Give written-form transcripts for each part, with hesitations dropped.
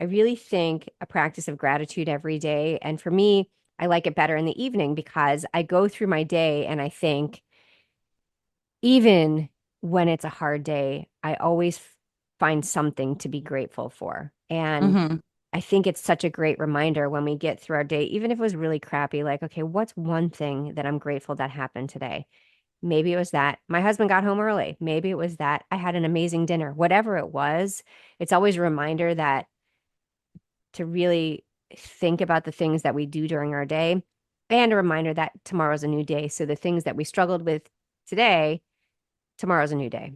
I really think a practice of gratitude every day. And for me, I like it better in the evening because I go through my day and I think, even when it's a hard day, I always find something to be grateful for. And Hmm. I think it's such a great reminder when we get through our day, even if it was really crappy, like, okay, what's one thing that I'm grateful that happened today? Maybe it was that my husband got home early. Maybe it was that I had an amazing dinner. Whatever it was, it's always a reminder that to really think about the things that we do during our day and a reminder that tomorrow's a new day. So the things that we struggled with today, tomorrow's a new day.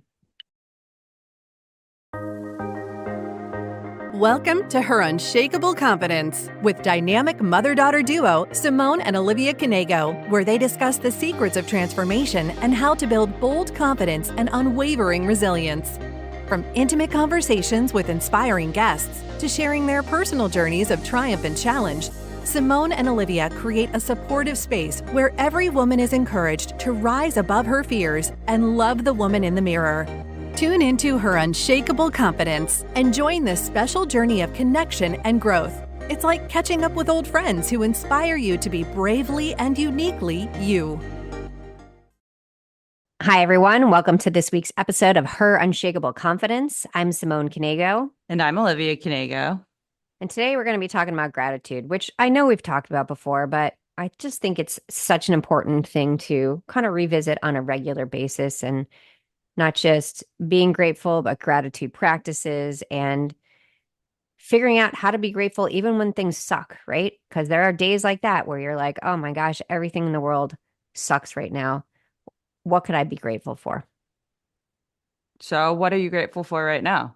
Welcome to Her Unshakable Confidence with dynamic mother-daughter duo Simone and Olivia Knego, where they discuss the secrets of transformation and how to build bold confidence and unwavering resilience. From intimate conversations with inspiring guests to sharing their personal journeys of triumph and challenge, Simone and Olivia create a supportive space where every woman is encouraged to rise above her fears and love the woman in the mirror. Tune into Her Unshakable Confidence and join this special journey of connection and growth. It's like catching up with old friends who inspire you to be bravely and uniquely you. Hi, everyone. Welcome to this week's episode of Her Unshakable Confidence. I'm Simone Knego. And I'm Olivia Knego. And today we're going to be talking about gratitude, which I know we've talked about before, but I just think it's such an important thing to kind of revisit on a regular basis and not just being grateful, but gratitude practices and figuring out how to be grateful even when things suck, right? Because there are days like that where you're like, oh my gosh, everything in the world sucks right now. What could I be grateful for? So, what are you grateful for right now?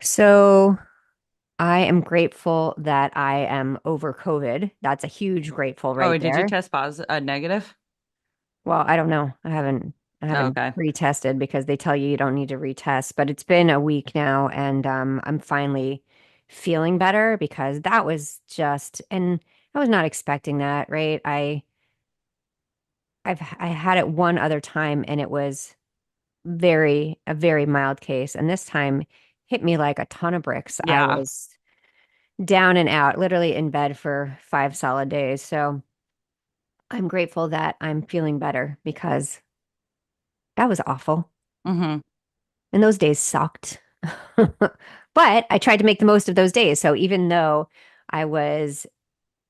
So I am grateful that I am over COVID. That's a huge grateful Oh, right did you there. test positive, negative? Well, I don't know. I haven't Okay. retested because they tell you don't need to retest, but it's been a week now and I'm finally feeling better because that was just, and I was not expecting that, right? I had it one other time and it was a very mild case, and this time hit me like a ton of bricks. I Yeah. was down and out, literally in bed for 5 solid days. So I'm grateful that I'm feeling better because that was awful. Hmm. And those days sucked. But I tried to make the most of those days. So even though I was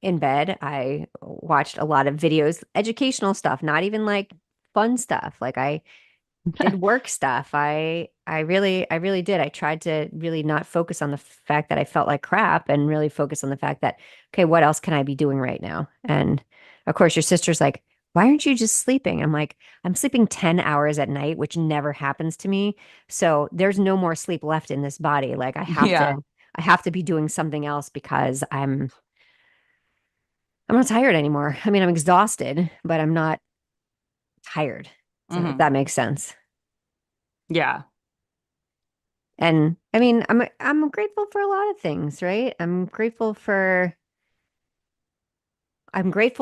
in bed, I watched a lot of videos, educational stuff, not even like fun stuff. Like I did work stuff. I really did. I tried to really not focus on the fact that I felt like crap and really focus on the fact that, okay, what else can I be doing right now? And of course, your sister's like, why aren't you just sleeping? I'm like, I'm sleeping 10 hours at night, which never happens to me. So there's no more sleep left in this body. Like Yeah. I have to be doing something else because I'm not tired anymore. I mean, I'm exhausted, but I'm not tired. So if Hmm. that makes sense. Yeah. And I mean, I'm grateful for a lot of things, right? I'm grateful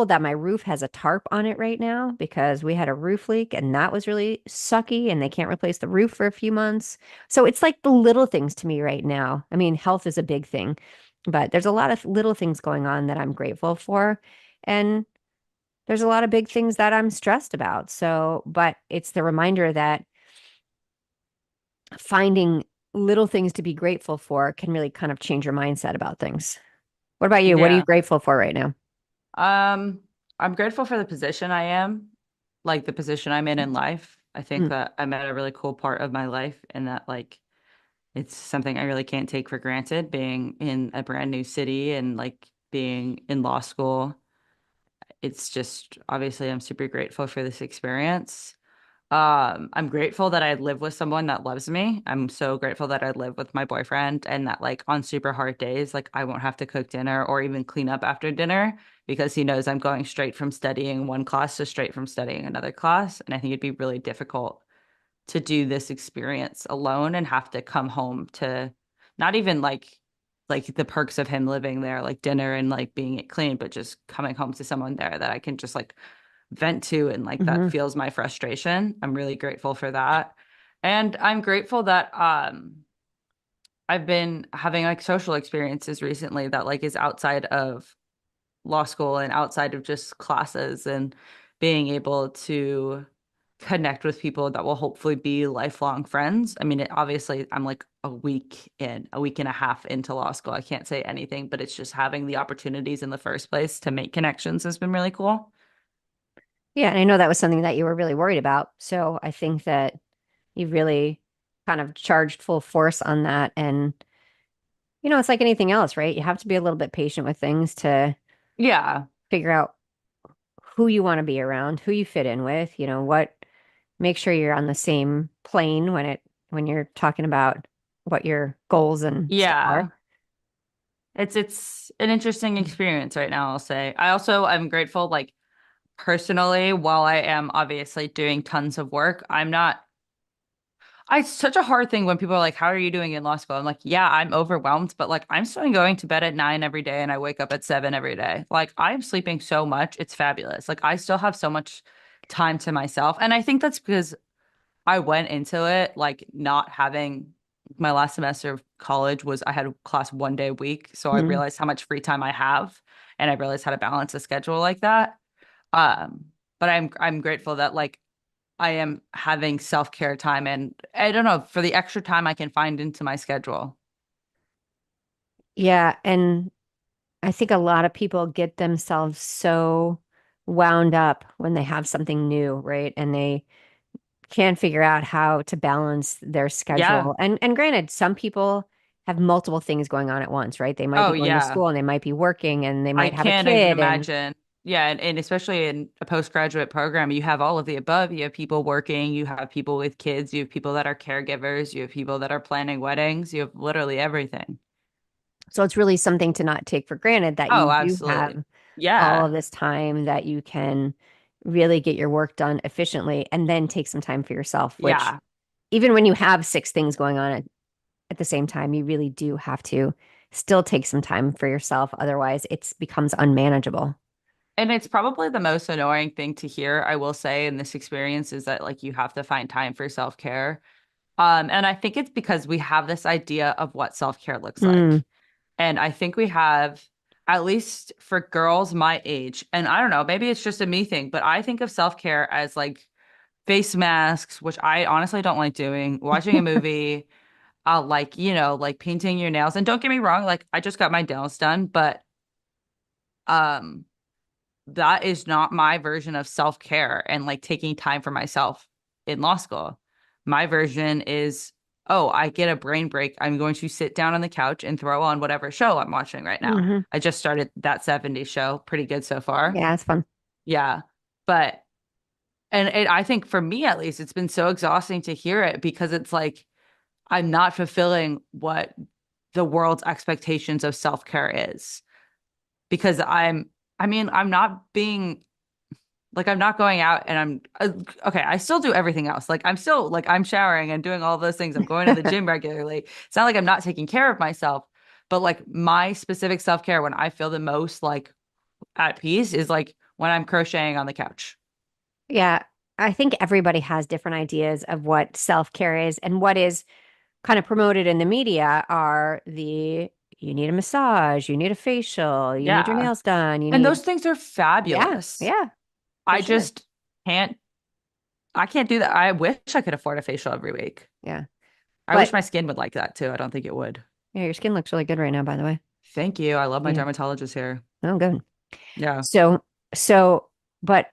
that my roof has a tarp on it right now because we had a roof leak and that was really sucky and they can't replace the roof for a few months. So it's like the little things to me right now. I mean, health is a big thing, but there's a lot of little things going on that I'm grateful for. And there's a lot of big things that I'm stressed about. So, but it's the reminder that finding little things to be grateful for can really kind of change your mindset about things. What about you? What are you Yeah. grateful for right now? Um, I'm grateful for the position I am, like the position I'm in life. I think Mm, that I'm at a really cool part of my life and that like it's something I really can't take for granted being in a brand new city and like being in law school. It's just obviously I'm super grateful for this experience. I'm grateful that I live with someone that loves me. I'm so grateful that I live with my boyfriend and that like on super hard days, like I won't have to cook dinner or even clean up after dinner because he knows I'm going straight from studying one class to straight from studying another class. And I think it'd be really difficult to do this experience alone and have to come home to not even like the perks of him living there, like dinner and like being it clean, but just coming home to someone there that I can just like vent to and like that hmm feels my frustration. I'm really grateful for that. And I'm grateful that I've been having like social experiences recently that like is outside of law school and outside of just classes and being able to connect with people that will hopefully be lifelong friends. I mean, obviously, I'm like a week and a half into law school. I can't say anything, but it's just having the opportunities in the first place to make connections has been really cool. Yeah, and I know that was something that you were really worried about. So I think that you really kind of charged full force on that. And, it's like anything else, right? You have to be a little bit patient with things to Yeah. figure out who you want to be around, who you fit in with, make sure you're on the same plane when you're talking about what your goals and stuff are. Yeah. It's an interesting experience right now, I'll say. I'm grateful, like personally, while I am obviously doing tons of work, it's such a hard thing when people are like, "How are you doing in law school?" I'm like, "Yeah, I'm overwhelmed, but like I'm still going to bed at 9 every day and I wake up at 7 every day. Like I'm sleeping so much, it's fabulous. Like I still have so much time to myself." And I think that's because I went into it like not having my last semester of college was I had a class 1 day a week, so I Mhm. realized how much free time I have and I realized how to balance a schedule like that. But I'm grateful that like I am having self-care time and I don't know, for the extra time I can find into my schedule. Yeah, and I think a lot of people get themselves so wound up when they have something new, right? And they can't figure out how to balance their Yeah. schedule. And granted, some people have multiple things going on at once, right? They might be Oh, going to yeah. school and they might be working and they I might have a can't even kid and imagine. Yeah, and especially in a postgraduate program, you have all of the above. You have people working, you have people with kids, you have people that are caregivers, you have people that are planning weddings, you have literally everything. so it's really something to not take for granted that Oh, you do absolutely. have all Yeah. of this time that you can really get your work done efficiently and then take some time for yourself, which Yeah. even when you have six things going on at the same time, you really do have to still take some time for yourself. Otherwise, it becomes unmanageable. And it's probably the most annoying thing to hear, I will say, in this experience is that like you have to find time for self-care. And I think it's because we have this idea of what self-care looks Mm, like. And I think we have, at least for girls my age, and I don't know, maybe it's just a me thing, but I think of self-care as like face masks, which I honestly don't like doing, watching a movie, like, like painting your nails. And don't get me wrong, like I just got my nails done, but um that is not my version of self-care and like taking time for myself in law school. My version is, oh, I get a brain break. I'm going to sit down on the couch and throw on whatever show I'm watching right now. hmm. I just started that 70s show. Pretty good so far. Yeah, it's fun. Yeah. But, I think for me at least, it's been so exhausting to hear it because it's like I'm not fulfilling what the world's expectations of self-care is because I'm not being like I'm not going out and okay, I still do everything else. Like I'm still like I'm showering and doing all those things. I'm going to the gym regularly. It's not like I'm not taking care of myself, but like my specific self-care when I feel the most like at peace is like when I'm crocheting on the couch. Yeah, I think everybody has different ideas of what self-care is, and what is kind of promoted in the media are you need a massage, you need a facial, you need your Yeah. nails done, And those things are yeah, fabulous. yeah, for I sure. just can't I can't do that. I wish I could afford a facial every week. Yeah. I wish But my skin would like that too. I don't think it would. yeah, your skin looks really good right now, by the way. Thank you. I love my Yeah. dermatologist here. Oh, good. Yeah. So, so, but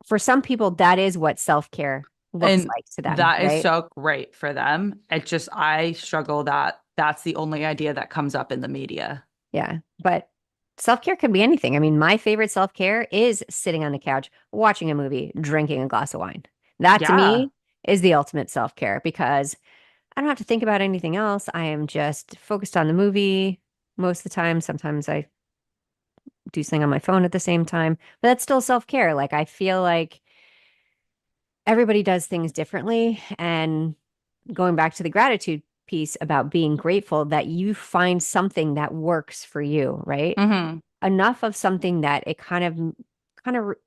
for some people, that is what self-care looks And like to them, that is right? so great for them. It just, I struggle that that's the only idea that comes up in the media. Yeah. But self-care could be anything. I mean, my favorite self-care is sitting on the couch, watching a movie, drinking a glass of wine. That to Yeah. me is the ultimate self-care because I don't have to think about anything else. I am just focused on the movie most of the time. Sometimes I do something on my phone at the same time, but that's still self-care. Like I feel like everybody does things differently. And going back to the gratitude piece about being grateful that you find something that works for you, right? Hmm. Enough of something that it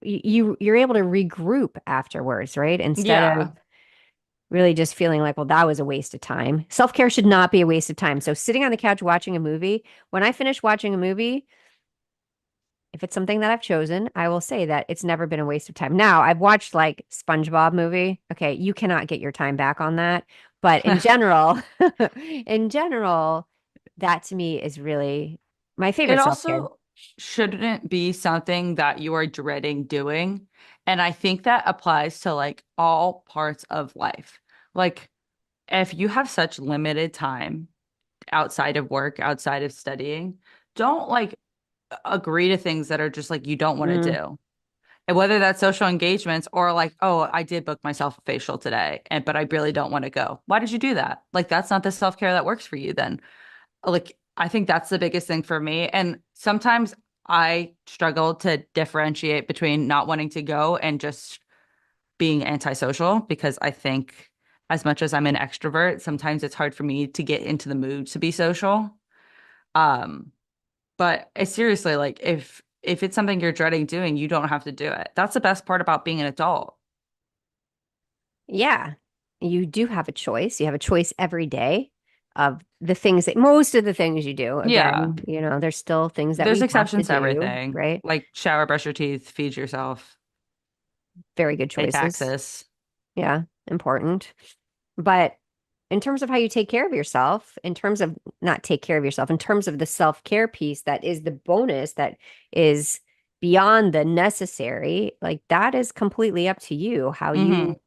you're able to regroup afterwards, right? Instead of Yeah. really just feeling like, well, that was a waste of time. Self-care should not be a waste of time. So sitting on the couch watching a movie, when I finish watching a movie, if it's something that I've chosen, I will say that it's never been a waste of time. Now, I've watched like SpongeBob movie. Okay, you cannot get your time back on that. But in general, in general, that to me is really my It favorite self-care. also shouldn't be something that you are dreading doing. And I think that applies to like all parts of life. Like if you have such limited time outside of work, outside of studying, don't like agree to things that are just like you don't want to Mm, do. And whether that's social engagements or like, oh, I did book myself a facial today, and but I really don't want to go. Why did you do that? Like that's not the self-care that works for you then. Like I think that's the biggest thing for me. And sometimes I struggle to differentiate between not wanting to go and just being antisocial because I think as much as I'm an extrovert, sometimes it's hard for me to get into the mood to be social. Um, but it's seriously like if it's something you're dreading doing, you don't have to do it. That's the best part about being an adult. yeah, you do have a choice. You have a choice every day of the things that most of the things you do. Yeah. Again, there's still things that There's we have to exceptions to do, everything. right? Like shower, brush your teeth, feed yourself, Very good pay choices. taxes. Yeah, important. But in terms of how you take care of yourself, in terms of not take care of yourself, in terms of the self-care piece that is the bonus that is beyond the necessary, like that is completely up to you how Hmm. you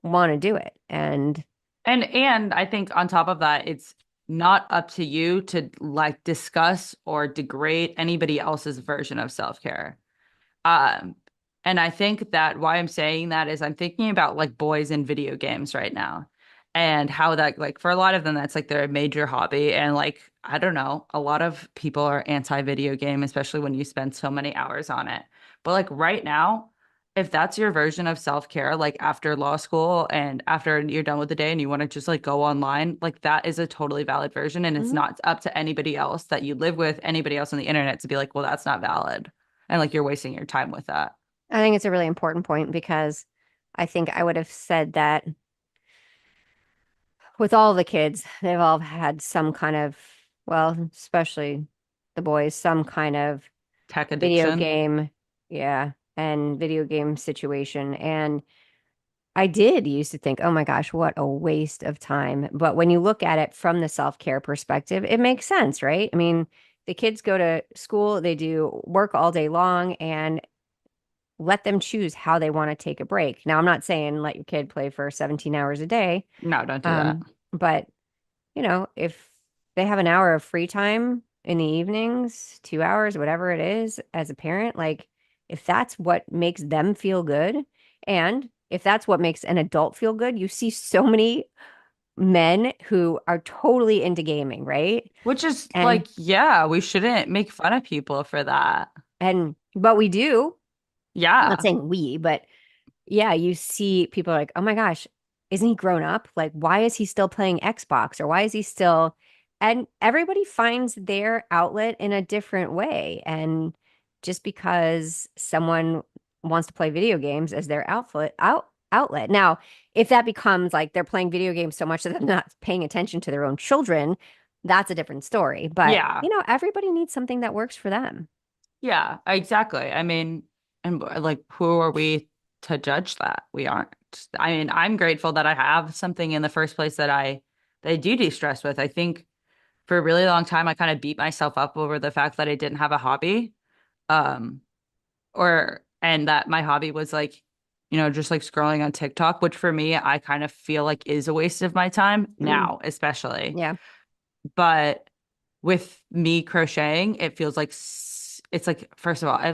want to do it. And And I think on top of that, it's not up to you to like discuss or degrade anybody else's version of self-care. Um, and I think that why I'm saying that is I'm thinking about like boys in video games right now and how that like for a lot of them that's like their major hobby and like I don't know, a lot of people are anti-video game, especially when you spend so many hours on it. But like right now, if that's your version of self-care, like after law school and after you're done with the day and you want to just like go online, like that is a totally valid version and it's mhm, not up to anybody else that you live with, anybody else on the internet to be like, well, that's not valid and like you're wasting your time with that. I think it's a really important point because I think I would have said that with all the kids, they've all had some kind of, well, especially the boys, some kind of Tech video addiction. game, yeah, and video game situation. And I did used to think, oh my gosh, what a waste of time. But when you look at it from the self-care perspective, it makes sense, right? I mean, the kids go to school, they do work all day long, and let them choose how they want to take a break. Now, I'm not saying let your kid play for 17 hours a day, No, don't do that. but if they have an hour of free time in the evenings, 2 hours, whatever it is, as a parent, like if that's what makes them feel good, and if that's what makes an adult feel good, you see so many men who are totally into gaming, right? Which is And like, yeah, we shouldn't make fun of people for that. but we do. I'm not Yeah. saying we, but yeah, you see people like, oh my gosh, isn't he grown up? Like, why is he still playing Xbox or why is he still? And everybody finds their outlet in a different way. And just because someone wants to play video games as their outlet. Now, if that becomes like they're playing video games so much that they're not paying attention to their own children, that's a different story. But, Yeah. everybody needs something that works for them. Yeah, exactly. I mean, and like, who are we to judge that? We aren't. I mean, I'm grateful that I have something in the first place that I do de-stress with. I think for a really long time, I kind of beat myself up over the fact that I didn't have a hobby. Um, and that my hobby was like, just like scrolling on TikTok, which for me, I kind of feel like is a waste of my time Mm, now, especially. yeah. But with me crocheting, it feels like it's like, first of all, I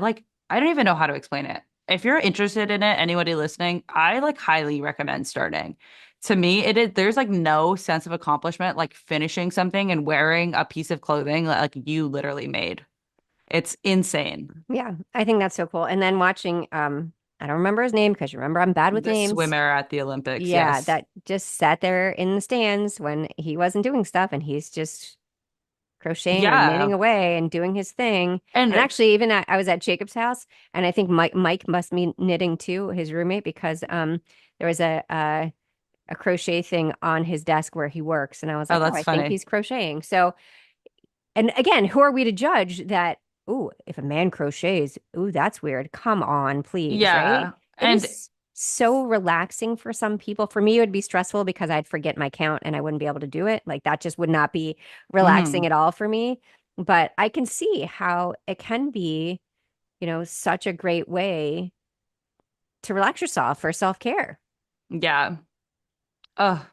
don't even know how to explain it. If you're interested in it, anybody listening, I like highly recommend starting. To me, there's like no sense of accomplishment like finishing something and wearing a piece of clothing that like you literally made. It's insane. Yeah, I think that's so cool. And then watching, I don't remember his name because you remember I'm bad with The names. swimmer at the Olympics, Yeah, yes. that just sat there in the stands when he wasn't doing stuff and he's just crocheting or knitting Yeah. away and doing his thing. And And actually, even I was at Jacob's house and I think Mike must be knitting too, his roommate, because there was a crochet thing on his desk where he works. And I was Oh, like, oh, that's I think funny. he's crocheting. So, and again, who are we to judge that? Oh, if a man crochets, oh, that's weird. Come on, please, right? Yeah. It And is so relaxing for some people. For me, it would be stressful because I'd forget my count and I wouldn't be able to do it. Like that just would not be relaxing mhm. at all for me. But I can see how it can be, such a great way to relax yourself for self-care. Yeah. Oh,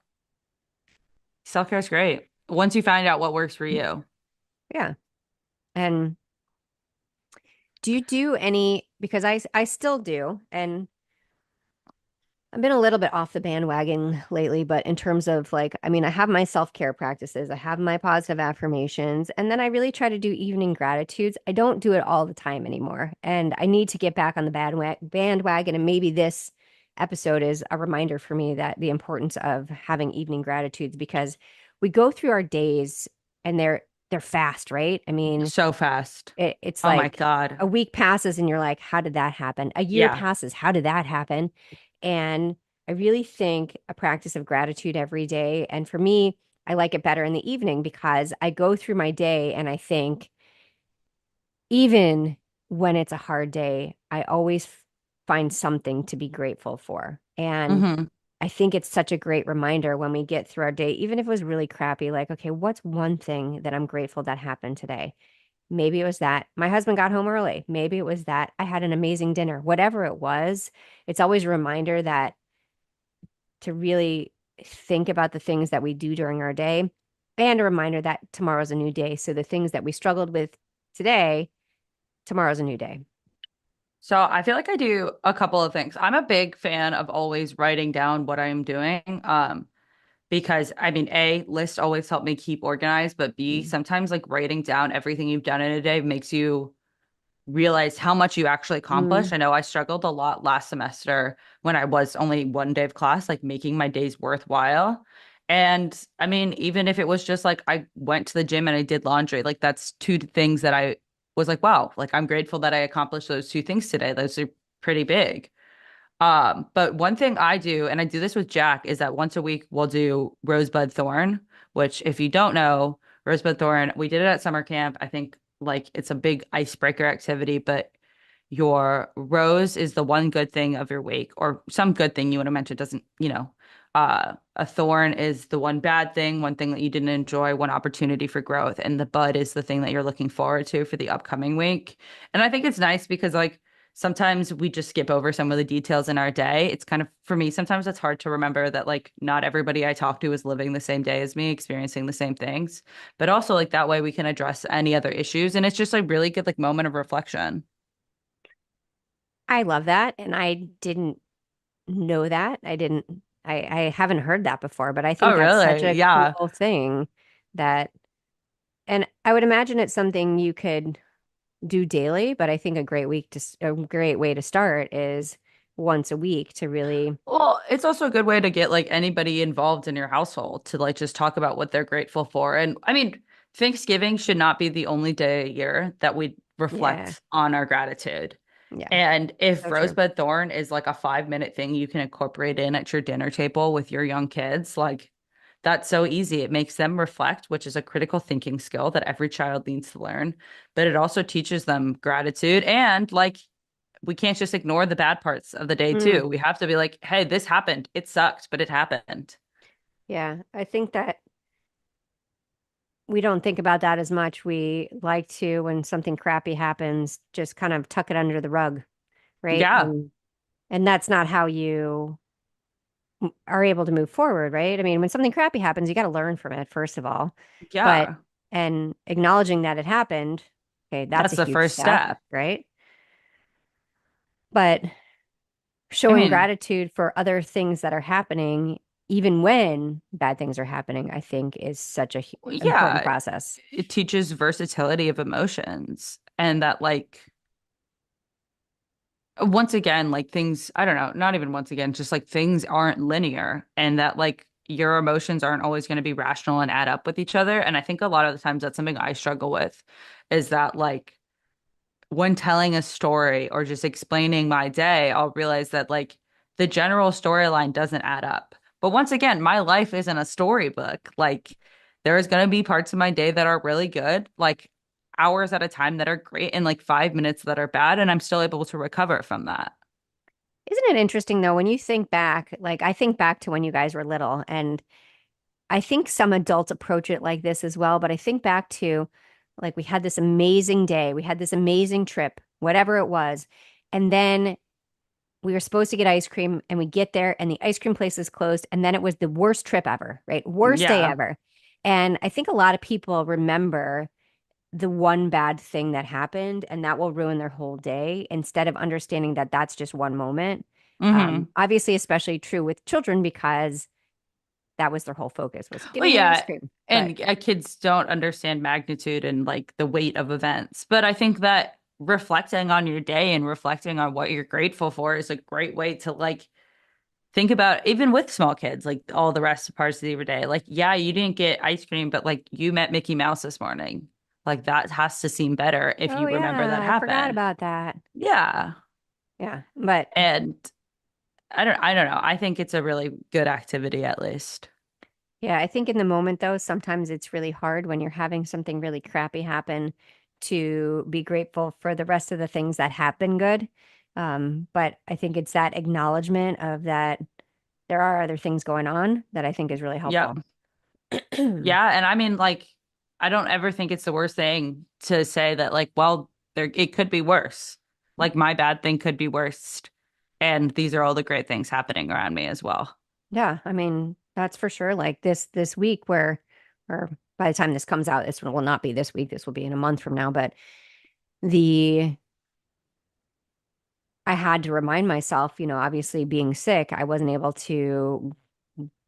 self-care is great. Once you find out what works for you. Yeah. And do you do any, because I still do, and I've been a little bit off the bandwagon lately, but in terms of like, I mean, I have my self-care practices, I have my positive affirmations, and then I really try to do evening gratitudes. I don't do it all the time anymore, and I need to get back on the bandwagon. And maybe this episode is a reminder for me that the importance of having evening gratitudes because we go through our days and they're fast, right? I mean, So fast. it's Oh my like God. a week passes and you're like, how did that happen? A year Yeah. passes, how did that happen? And I really think a practice of gratitude every day. And for me, I like it better in the evening because I go through my day and I think, even when it's a hard day, I always find something to be grateful for. And hmm I think it's such a great reminder when we get through our day, even if it was really crappy, like, okay, what's one thing that I'm grateful that happened today? Maybe it was that my husband got home early. Maybe it was that I had an amazing dinner. Whatever it was, it's always a reminder that to really think about the things that we do during our day and a reminder that tomorrow's a new day. So the things that we struggled with today, tomorrow's a new day. So I feel like I do a couple of things. I'm a big fan of always writing down what I'm doing. Because I mean, A, lists always help me keep organized, but B, Mm. sometimes like writing down everything you've done in a day makes you realize how much you actually accomplish. Mm. I know I struggled a lot last semester when I was only one day of class, like making my days worthwhile. And I mean, even if it was just like I went to the gym and I did laundry, like that's two things that I was like, wow, like I'm grateful that I accomplished those two things today. Those are pretty big. But one thing I do, and I do this with Jack, is that once a week we'll do Rosebud-Thorn, which if you don't know, Rosebud-Thorn, we did it at summer camp. I think like it's a big icebreaker activity, but your rose is the one good thing of your week, or some good thing you want to mention doesn't, a thorn is the one bad thing, one thing that you didn't enjoy, one opportunity for growth, and the bud is the thing that you're looking forward to for the upcoming week. And I think it's nice because like sometimes we just skip over some of the details in our day. It's kind of, for me, sometimes it's hard to remember that like not everybody I talk to is living the same day as me, experiencing the same things. But also like that way we can address any other issues. And it's just like really good like moment of reflection. I love that. And I didn't know that. I haven't heard that before, but I Oh, think that's such really? a Yeah. cool thing that, and I would imagine it's something you could do daily, but I think a great way to start is once a week to really, Well, it's also a good way to get like anybody involved in your household to like just talk about what they're grateful for. And I mean, Thanksgiving should not be the only day a year that we yeah, reflect on our gratitude. yeah, And if so true. Rosebud Thorn is like a 5 minute thing you can incorporate in at your dinner table with your young kids, like that's so easy. It makes them reflect, which is a critical thinking skill that every child needs to learn. But it also teaches them gratitude and like we can't just ignore the bad parts of the day Mm, too. We have to be like, hey, this happened. It sucked, but it happened. yeah, I think that we don't think about that as much. We like to, when something crappy happens, just kind of tuck it under the rug, right? Yeah. And that's not how you are able to move forward, right? I mean, when something crappy happens, you got to learn from it, first of all. But, Yeah. and acknowledging that it happened, okay, that's a That's the huge first step, step. right? But I showing mean, gratitude for other things that are happening, even when bad things are happening, I think is such a important yeah, process. it teaches versatility of emotions and that like once again, like things, I don't know, not even once again, just like things aren't linear and that like your emotions aren't always going to be rational and add up with each other. And I think a lot of the times that's something I struggle with is that like when telling a story or just explaining my day, I'll realize that like the general storyline doesn't add up. But once again, my life isn't a storybook. Like there is going to be parts of my day that are really good, like hours at a time that are great, and like 5 minutes that are bad, and I'm still able to recover from that. Isn't it interesting though, when you think back, like I think back to when you guys were little, and I think some adults approach it like this as well, but I think back to like we had this amazing day, we had this amazing trip, whatever it was, and then we were supposed to get ice cream and we get there and the ice cream place is closed and then it was the worst trip ever, right? Worst day Yeah. ever. And I think a lot of people remember the one bad thing that happened and that will ruin their whole day instead of understanding that that's just one moment. Hmm. Obviously, especially true with children because that was their whole focus was Well, getting the ice yeah. cream. But And kids don't understand magnitude and like the weight of events. But I think that reflecting on your day and reflecting on what you're grateful for is a great way to like think about, even with small kids, like all the rest of parts of your day. Like, yeah, you didn't get ice cream, but like you met Mickey Mouse this morning. Like that has to seem better if oh you remember yeah, that I forgot happened. about that. Yeah. Yeah, but And I don't know. I think it's a really good activity at least. yeah, I think in the moment though, sometimes it's really hard when you're having something really crappy happen to be grateful for the rest of the things that have been good. But I think it's that acknowledgement of that there are other things going on that I think is really Yeah. helpful. Yeah, and I mean, like, I don't ever think it's the worst thing to say that, like, well, there it could be worse. Like my bad thing could be worse, and these are all the great things happening around me as well. Yeah, I mean, that's for sure. Like this week where or by the time this comes out, this will not be this week, this will be in a month from now, but the I had to remind myself, obviously being sick, I wasn't able to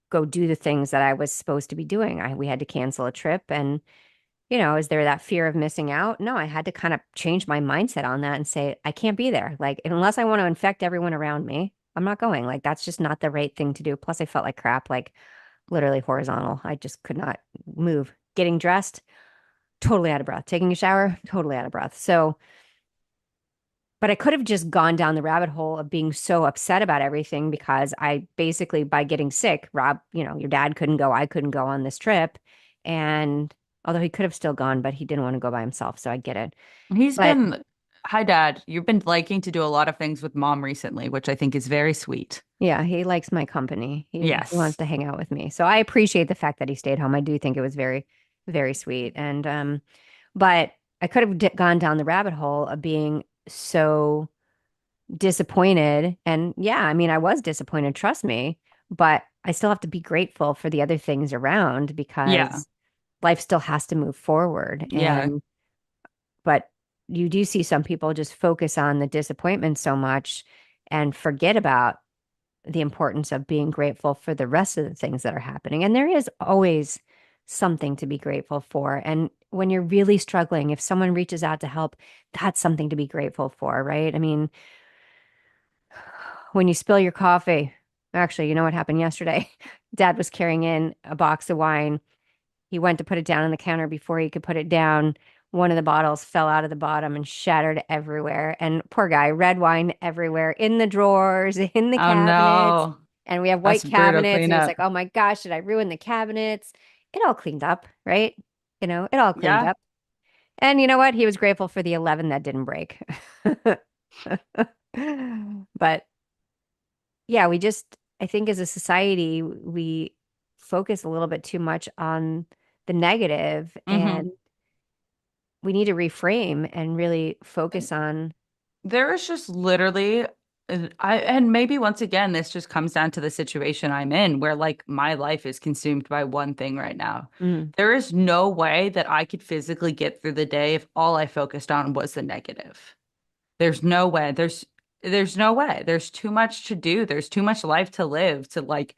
go do the things that I was supposed to be doing. We had to cancel a trip and, is there that fear of missing out? No, I had to kind of change my mindset on that and say, I can't be there. Like, unless I want to infect everyone around me, I'm not going. Like, that's just not the right thing to do. Plus, I felt like crap, like literally horizontal. I just could not move. Getting dressed, totally out of breath. Taking a shower, totally out of breath. So, but I could have just gone down the rabbit hole of being so upset about everything because I basically, by getting sick, Rob, your dad couldn't go, I couldn't go on this trip. And although he could have still gone, but he didn't want to go by himself. So I get it. He's But been, hi, Dad. You've been liking to do a lot of things with Mom recently, which I think is very sweet. yeah, he likes my company. He wants Yes. to hang out with me. So I appreciate the fact that he stayed home. I do think it was very, very sweet. And, but I could have gone down the rabbit hole of being so disappointed. And yeah, I mean, I was disappointed, trust me, but I still have to be grateful for the other things around Yeah. because life still has to move forward. Yeah. But you do see some people just focus on the disappointment so much and forget about the importance of being grateful for the rest of the things that are happening. And there is always something to be grateful for. And when you're really struggling, if someone reaches out to help, that's something to be grateful for, right? I mean, when you spill your coffee. Actually, you know what happened yesterday? Dad was carrying in a box of wine. He went to put it down on the counter before he could put it down. One of the bottles fell out of the bottom and shattered everywhere. And poor guy, red wine everywhere in the drawers, in the Oh cabinets. no. And we have That's white brutal cabinets. And he's cleanup. like, oh my gosh, did I ruin the cabinets? It all cleaned up, right? It all cleaned Yeah. up. And you know what? He was grateful for the 11 that didn't break. But yeah, I think as a society, we focus a little bit too much on the negative Hmm. and we need to reframe and really focus on, There is just literally, and maybe once again, this just comes down to the situation I'm in where like my life is consumed by one thing right now. mm, There is no way that I could physically get through the day if all I focused on was the negative. There's no way. There's no way. There's too much to do. There's too much life to live to like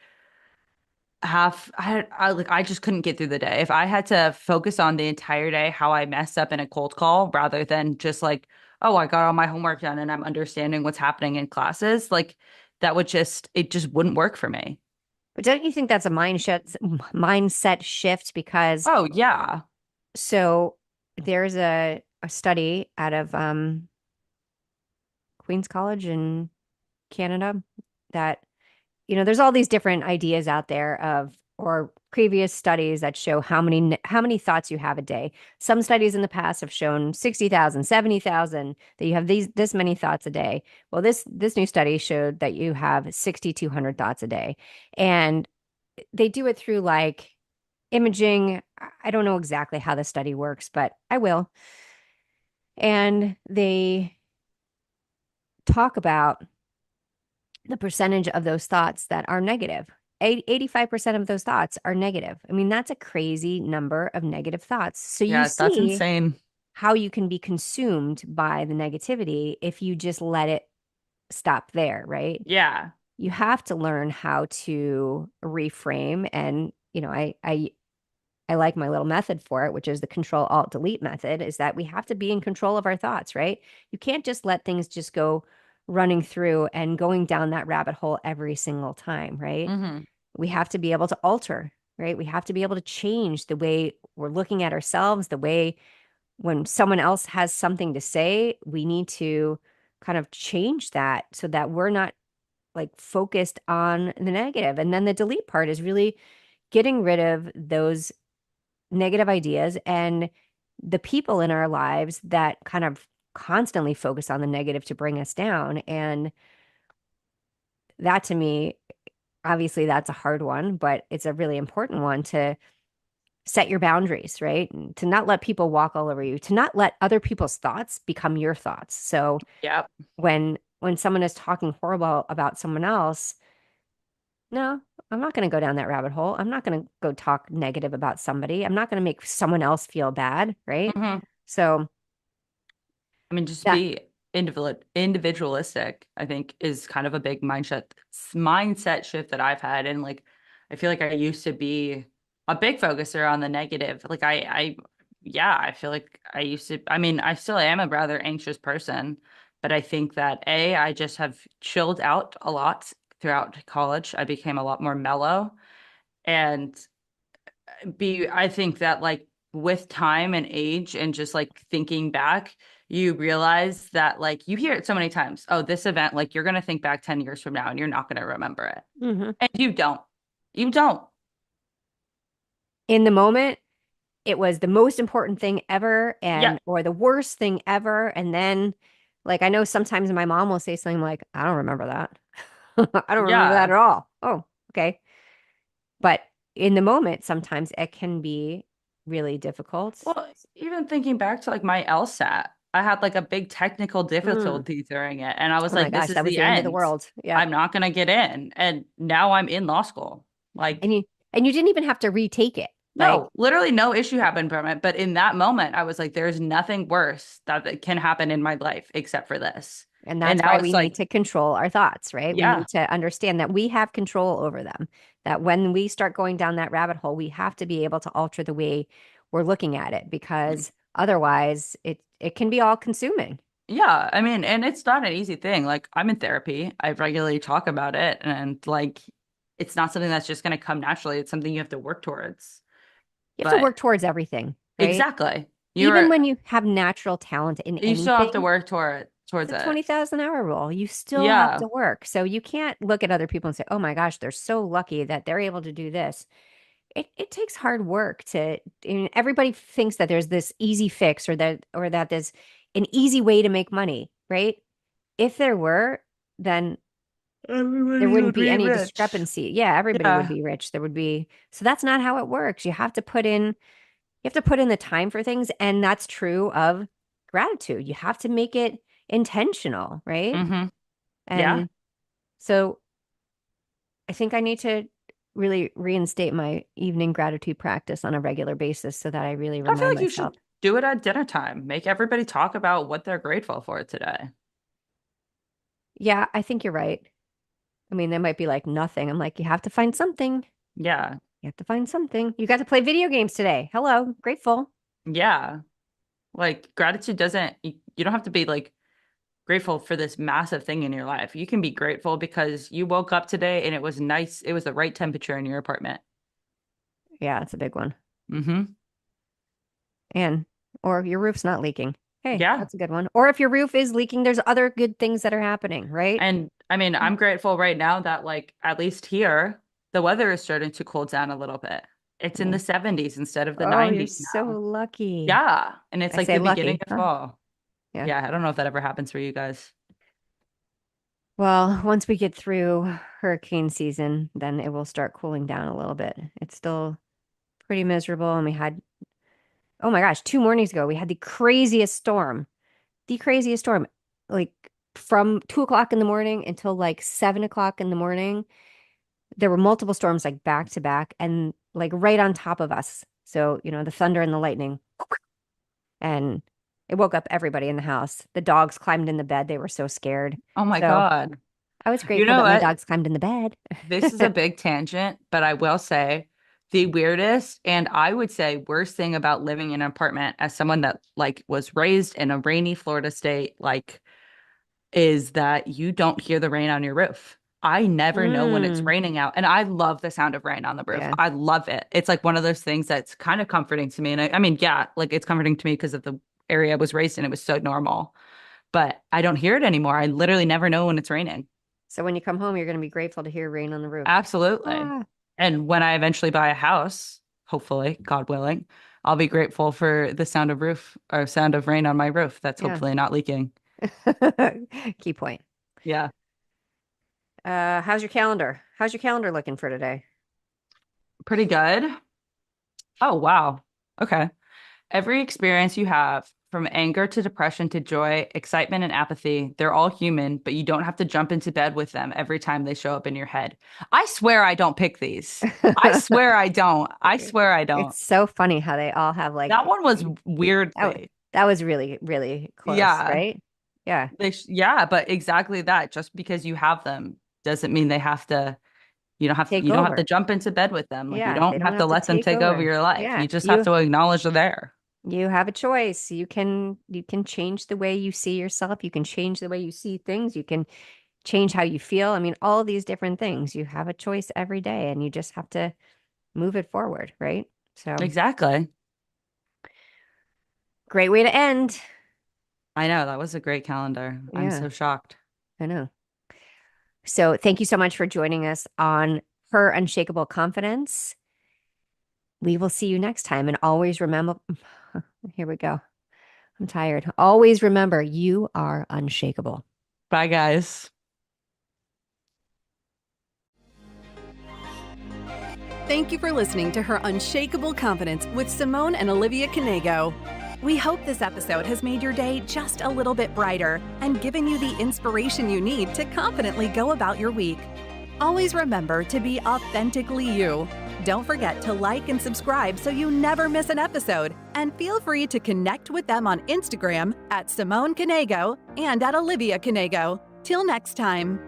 I just couldn't get through the day. If I had to focus on the entire day how I messed up in a cold call rather than just like, oh, I got all my homework done and I'm understanding what's happening in classes, like that would just it just wouldn't work for me. but don't you think that's a mindset shift? Because Oh yeah. so there's a study out of Queen's College in Canada that there's all these different ideas out there of or previous studies that show how many thoughts you have a day. Some studies in the past have shown 60,000, 70,000 that you have this many thoughts a day. Well, this new study showed that you have 6,200 thoughts a day. And they do it through like imaging. I don't know exactly how the study works, but I will. And they talk about the percentage of those thoughts that are negative. 85% of those thoughts are negative. I mean, that's a crazy number of negative thoughts. So you Yeah, that's see insane. how you can be consumed by the negativity if you just let it stop there, right? Yeah. You have to learn how to reframe. And, I like my little method for it, which is the Control Alt Delete method, is that we have to be in control of our thoughts, right? You can't just let things just go running through and going down that rabbit hole every single time, right? Hmm. We have to be able to alter, right? We have to be able to change the way we're looking at ourselves, the way when someone else has something to say, we need to kind of change that so that we're not like focused on the negative. And then the delete part is really getting rid of those negative ideas and the people in our lives that kind of constantly focus on the negative to bring us down. And that to me, obviously, that's a hard one, but it's a really important one to set your boundaries, right? And to not let people walk all over you, to not let other people's thoughts become your thoughts. So Yep. when someone is talking horrible about someone else, no, I'm not going to go down that rabbit hole. I'm not going to go talk negative about somebody. I'm not going to make someone else feel bad, right? Hmm. So I mean, just that be individualistic, I think is kind of a big mindset shift that I've had. And like I feel like I used to be a big focuser on the negative. Like yeah, I feel like I used to, I mean, I still am a rather anxious person, but I think that I just have chilled out a lot throughout college. I became a lot more mellow. And I think that like with time and age and just like thinking back, you realize that like you hear it so many times. Oh, this event, like you're gonna think back 10 years from now and you're not gonna remember it. mhm. And you don't. You don't. In the moment, it was the most important thing ever Yeah. and or the worst thing ever. And then like I know sometimes my mom will say something like, I don't remember that. I don't remember that Yeah. at all. Oh, okay. But in the moment, sometimes it can be really difficult. Well, even thinking back to like my LSAT, I had like a big technical Mm. difficulty during it. And I was Oh my like, this gosh, is that was the the end of the end. world. Yep. I'm not gonna get in. And now I'm in law school. And Like, you didn't even have to retake it. Like, no, literally no issue happened from it. But in that moment, I was like, there's nothing worse that can happen in my life except for this. and And that's now why we it's need like, to control our thoughts, right? We yeah, need to understand that we have control over them. That when we start going down that rabbit hole, we have to be able to alter the way we're looking at it because otherwise it can be all consuming. yeah. I mean, and it's not an easy thing. Like, I'm in therapy, I regularly talk about it. And like, it's not something that's just going to come naturally. It's something you have to work towards. You have to But work towards everything, right? exactly, Even when you have natural talent in you still have to anything, work it's towards a it. 20,000 hour rule. You still have Yeah. to work. So you can't look at other people and say, "Oh my gosh, they're so lucky that they're able to do this." It takes hard work to, everybody thinks that there's this easy fix or that there's an easy way to make money, right? If there were, then there Everybody wouldn't would be be any rich. discrepancy. Yeah, everybody would Yeah. be rich. There would be, so that's not how it works. You have to put in the time for things, and that's true of gratitude. You have to make it intentional, right? Hmm. Yeah. And so I think I need to really reinstate my evening gratitude practice on a regular basis so that I really I feel remind like you myself. should do it at dinner time. Make everybody talk about what they're grateful for today. Yeah, I think you're right. I mean, they might be like nothing. I'm like, you have to find something. Yeah. You have to find something. You got to play video games today. Hello, grateful. Yeah. Like gratitude doesn't, you don't have to be like grateful for this massive thing in your life. You can be grateful because you woke up today and it was nice. It was the right temperature in your apartment. Yeah, it's a big one. Hmm. And, or your roof's not leaking. Hey, Yeah. that's a good one. Or if your roof is leaking, there's other good things that are happening, right? And I mean, I'm grateful right now that like at least here the weather is starting to cool down a little bit. It's in Yeah. the 70s instead of the Oh, you're 90s so now. lucky. Yeah, and it's I like say the beginning lucky. of Huh? fall. Yeah. Yeah, I don't know if that ever happens for you guys. Well, once we get through hurricane season, then it will start cooling down a little bit. It's still pretty miserable. And we had, oh my gosh, 2 mornings ago, we had the craziest storm, like from 2 o'clock in the morning until like 7 o'clock in the morning. There were multiple storms like back to back and like right on top of us. So, the thunder and the lightning. And it woke up everybody in the house. The dogs climbed in the bed. They were so scared. Oh my So God. I was You grateful know that my what? dogs climbed in the bed. This is a big tangent, but I will say the weirdest and I would say worst thing about living in an apartment as someone that like was raised in a rainy Florida state, like is that you don't hear the rain on your roof. I never know when it's Mm, raining out. And I love the sound of rain on the roof. yeah. I love it. It's like one of those things that's kind of comforting to me. And I mean, yeah, like it's comforting to me because of the area I was raised in. It was so normal, but I don't hear it anymore. I literally never know when it's raining. So when you come home, you're going to be grateful to hear rain on the roof. Absolutely. Ah, And when I eventually buy a house, hopefully, God willing, I'll be grateful for the sound of roof or sound of rain on my roof that's yeah. hopefully not leaking. Key point. Yeah. How's your calendar? How's your calendar looking for today? Pretty good. Oh, wow. Okay. Every experience you have, from anger to depression to joy, excitement and apathy, they're all human, but you don't have to jump into bed with them every time they show up in your head. I swear I don't pick these. I swear I don't. I swear I don't. It's so funny how they all have like That one was that, weirdly. that was really, really close, Yeah. right? Yeah. Yeah, but exactly that. Just because you have them doesn't mean they have to, Take you don't have to over. jump into bed with them. Like you Yeah, they don't don't have to have to let them take take over over. your life. Yeah. You just have You to acknowledge they're there. you have a choice. You can change the way you see yourself. You can change the way you see things. You can change how you feel. I mean, all these different things. You have a choice every day and you just have to move it forward, right? So, Exactly. great way to end. I know that was a great calendar. I'm Yeah, so shocked. I know. So, thank you so much for joining us on Her Unshakable Confidence. We will see you next time. And always remember, here we go. I'm tired. Always remember, you are unshakable. Bye, guys. Thank you for listening to Her Unshakable Confidence with Simone and Olivia Knego. We hope this episode has made your day just a little bit brighter and given you the inspiration you need to confidently go about your week. Always remember to be authentically you. Don't forget to like and subscribe so you never miss an episode. And feel free to connect with them on Instagram at Simone Knego and at Olivia Knego. Till next time.